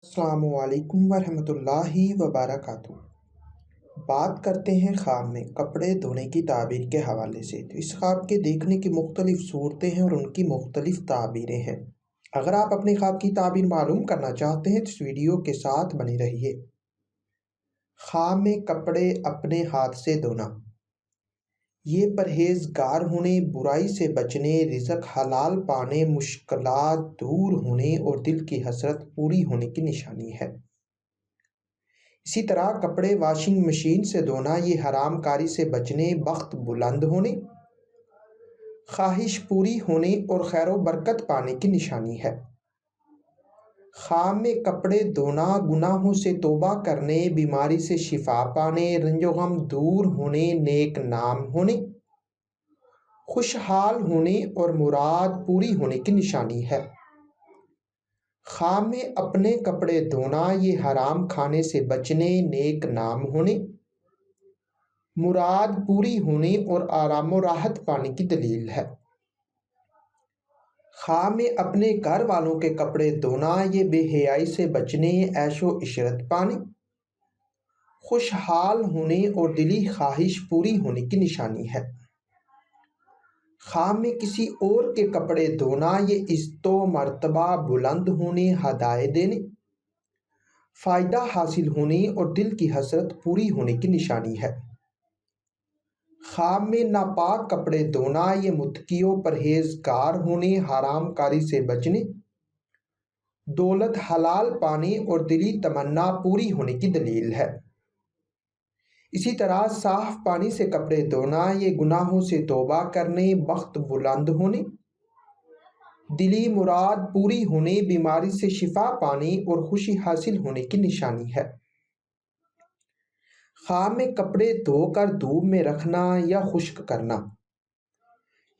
السلام علیکم ورحمۃ اللہ وبرکاتہ۔ بات کرتے ہیں خواب میں کپڑے دھونے کی تعبیر کے حوالے سے۔ تو اس خواب کے دیکھنے کی مختلف صورتیں ہیں اور ان کی مختلف تعبیریں ہیں۔ اگر آپ اپنے خواب کی تعبیر معلوم کرنا چاہتے ہیں تو اس ویڈیو کے ساتھ بنے رہیے۔ خواب میں کپڑے اپنے ہاتھ سے دھونا، یہ پرہیزگار ہونے، برائی سے بچنے، رزق حلال پانے، مشکلات دور ہونے اور دل کی حسرت پوری ہونے کی نشانی ہے۔ اسی طرح کپڑے واشنگ مشین سے دھونا، یہ حرام کاری سے بچنے، بخت بلند ہونے، خواہش پوری ہونے اور خیر و برکت پانے کی نشانی ہے۔ خواب میں کپڑے دھونا گناہوں سے توبہ کرنے، بیماری سے شفا پانے، رنج و غم دور ہونے، نیک نام ہونے، خوشحال ہونے اور مراد پوری ہونے کی نشانی ہے۔ خواب میں اپنے کپڑے دھونا، یہ حرام کھانے سے بچنے، نیک نام ہونے، مراد پوری ہونے اور آرام و راحت پانے کی دلیل ہے۔ خواب میں اپنے گھر والوں کے کپڑے دھونا، یہ بے حیائی سے بچنے، عیش و عشرت پانے، خوشحال ہونے اور دلی خواہش پوری ہونے کی نشانی ہے۔ خواب میں کسی اور کے کپڑے دھونا، یہ عزت و مرتبہ بلند ہونے، ہدایت دینے، فائدہ حاصل ہونے اور دل کی حسرت پوری ہونے کی نشانی ہے۔ خواب میں ناپاک کپڑے دھونا، یہ متقی و پرہیزگار ہونے، حرام کاری سے بچنے، دولت حلال پانے اور دلی تمنا پوری ہونے کی دلیل ہے۔ اسی طرح صاف پانی سے کپڑے دھونا، یہ گناہوں سے توبہ کرنے، بخت بلند ہونے، دلی مراد پوری ہونے، بیماری سے شفا پانے اور خوشی حاصل ہونے کی نشانی ہے۔ خواب میں کپڑے دھو کر دھوپ میں رکھنا یا خشک کرنا،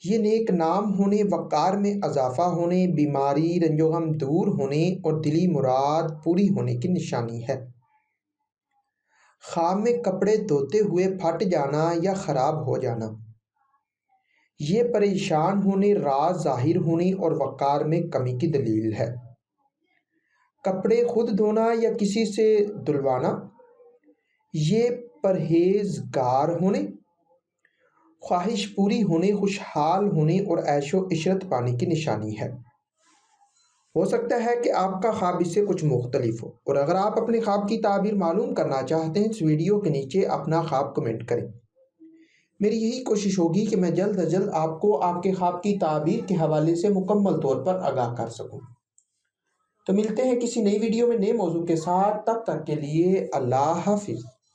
یہ نیک نام ہونے، وقار میں اضافہ ہونے، بیماری رنج و غم دور ہونے اور دلی مراد پوری ہونے کی نشانی ہے۔ خواب میں کپڑے دھوتے ہوئے پھٹ جانا یا خراب ہو جانا، یہ پریشان ہونے، راز ظاہر ہونے اور وقار میں کمی کی دلیل ہے۔ کپڑے خود دھونا یا کسی سے دھلوانا، یہ پرہیزگار ہونے، خواہش پوری ہونے، خوشحال ہونے اور عیش و عشرت پانے کی نشانی ہے۔ ہو سکتا ہے کہ آپ کا خواب اس سے کچھ مختلف ہو، اور اگر آپ اپنے خواب کی تعبیر معلوم کرنا چاہتے ہیں اس ویڈیو کے نیچے اپنا خواب کمنٹ کریں۔ میری یہی کوشش ہوگی کہ میں جلد از جلد آپ کو آپ کے خواب کی تعبیر کے حوالے سے مکمل طور پر آگاہ کر سکوں۔ تو ملتے ہیں کسی نئی ویڈیو میں نئے موضوع کے ساتھ، تب تک کے لیے اللہ حافظ۔